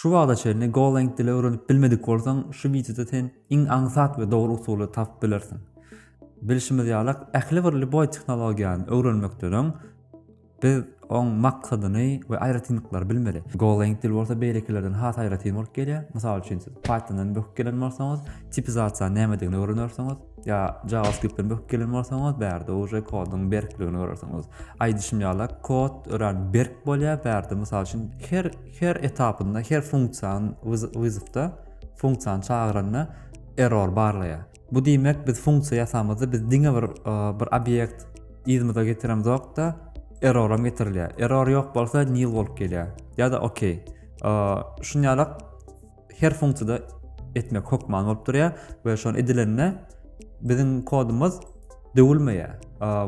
Şu wagda çelini GOLANG dili öwrenip bilmedik bolsaň, şu videoda sen iň aňsat we dogry usuly tapyp bilersiň. Bilişimiz ýaly ähli bir boý tehnologiýany öwrenmekden biz oň maksadyny we aýratynlyklar bilmeli. GOLANG dil bolsa beýlekilerden has aýratyn bolup gelýär. Mysal üçin siz Pythondan böküp gelen bolsaňyz, tipizasiýa nämedigini öwrenörsiňiz, ýa JavaScriptden böküp gelen bolsaňyz, bärde uje kodyň berkligini öwrenirsiňiz. Aýdyşym ýaly kod öwren berk bolýar, bärde mysal üçin her etapynda, her funksiýany wyzypda funksiýany çağıranda error barlaýar. Bu diýmek biz funksiýa ýasamyzda biz diňe bir obyekt izmize getiremiz wagtda erroram getirilýär. Error ýok bolsa nil bolup gelýär. Ya da okey. Şunýalyk her funksiýada etmek hokman bolup durýar we şonu edilenine biziň kodumuz döwülmeýär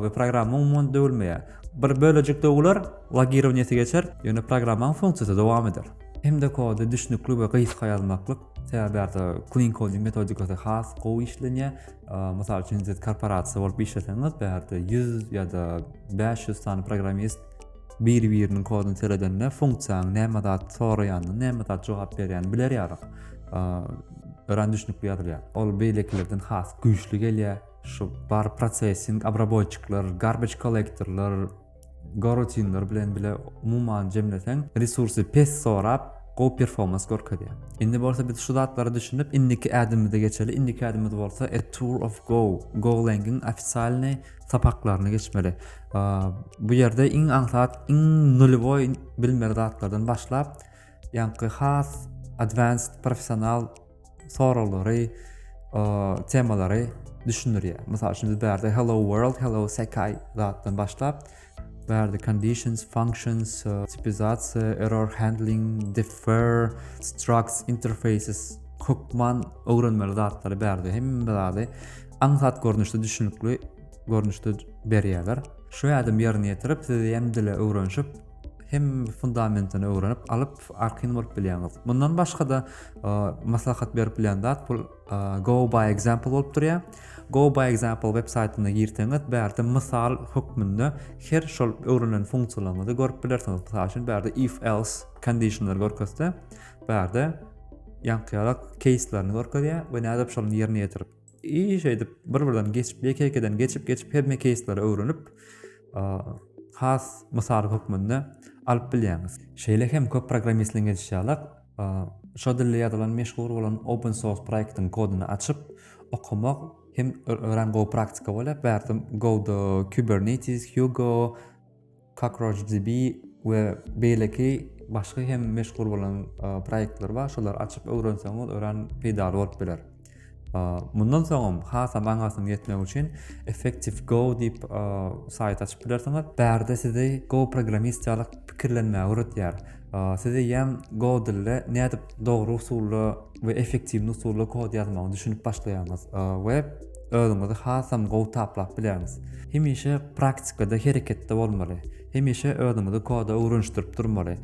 we programma umumyň döwülmeýär. Bir bölejik döwüler logirowniýete geçer, ýöne programmaň funksiýasy dowam eder. Hem de kodu düşnükli we gysga ýazmaklyk sebäpde clean coding metodikasy has gowy işlenýär. Mysal üçin siz korporasiýa bolup işleseňiz, bärde 100 ýa-da 500 sany programmist bir-biriniň koduny seredende funksiýany näme zat soraýany, näme zat jogap berýäni biler ýaryk. Öwren düşnükli ýazylýar. Ol beýlekilerden has güýçli gelýär. Şu bar processing, обработчиклар, garbage collectorlar, gorotinler bilen bile umumyň jemleseň resursy pes sorap go performans görkezýär. Indi bolsa biz şu zatlary düşünüp indiki ädimizde geçeli. Indiki ädimimiz bolsa a tour of go. GOLANG-iň ofitsialny sapaklaryny geçmeli. Bu ýerde iň aňsat, iň nulboy bilmeli zatlardan başlap ýa-ni has advanced professional sorulary, temalary düşünürýär. Mysal üçin biz bärde hello world, hello sekai zatdan başlap where the conditions, functions, tipizasiya, error handling, defer, structs, interfaces, hukman öwrenmeli zatlary bärde hemmelerde aňsat görnüşde düşünükli görnüşde berýärler. Şu ýerdem ýerine ýetirip siz hem dili öwrenşip hem fundamentini öwrenip alyp arkyny bolup bilýäňiz. Bundan başga da maslahat berip bilýän zat bu go by example bolup durýar. Go by example websaýtyna girseňiz, bärde mysal hukmunda her şol öwrenen funksiýalary görüp bilersiňiz. Mysal üçin bärde if else conditionlar görkezde, bärde ýankyýarak case'laryny görkezýär we nädip şonuň ýerine ýetirip şeýdip bir-birinden geçip, ýeke-ýekeden geçip hemme case'lary öwrenip has mysal hukmunda alyp bilýäňiz. Şeýle hem köp programmistliň geçýärler. Şo dilde ýazylan meşhur bolan open source projektiň koduny açyp okumak hem öwren go praktika bolýar. Bärde go Kubernetes, Hugo, CockroachDB we beýleki başga hem meşhur bolan projektler bar. Şolar açyp öwrenseňiz öwren peýda bolup biler. Mundan soňra hasam aňasym ýetmek üçin effective go.dev saýt açyp bilersiňiz. Bärde sizi go programmistýalyk pikirlenmäge öwretýär. Size ýem go dilde nädip dogry usuly we effektiw usuly kod ýazmagy düşünüp başlaýarmyz we özüňizi hasam go taplap bilermiz. Hemişe praktikada hereketde bolmaly. Hemişe özüňizi koda öwrenişdirip durmaly.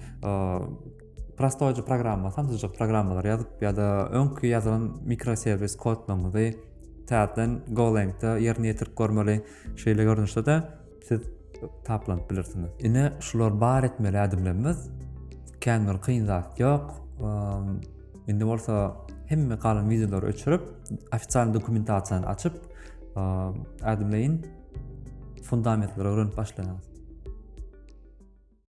Prostoyca programma, samsyjyk programmalar ýazyp ýa-da öňkü ýazylan mikroservis kodlamagy täzeden GOLANG-de ýerine ýetirip görmeli. Şeýle görnüşde de siz taplanyp bilirsiňiz. Ine şular bar etmeli adimlerimiz. Kändir kyn zat ýok. Indi bolsa hemme galan videolary öçürüp, ofitsial dokumentasiýany açyp, adimleýin fundamentleri öwrenip başlaýarys.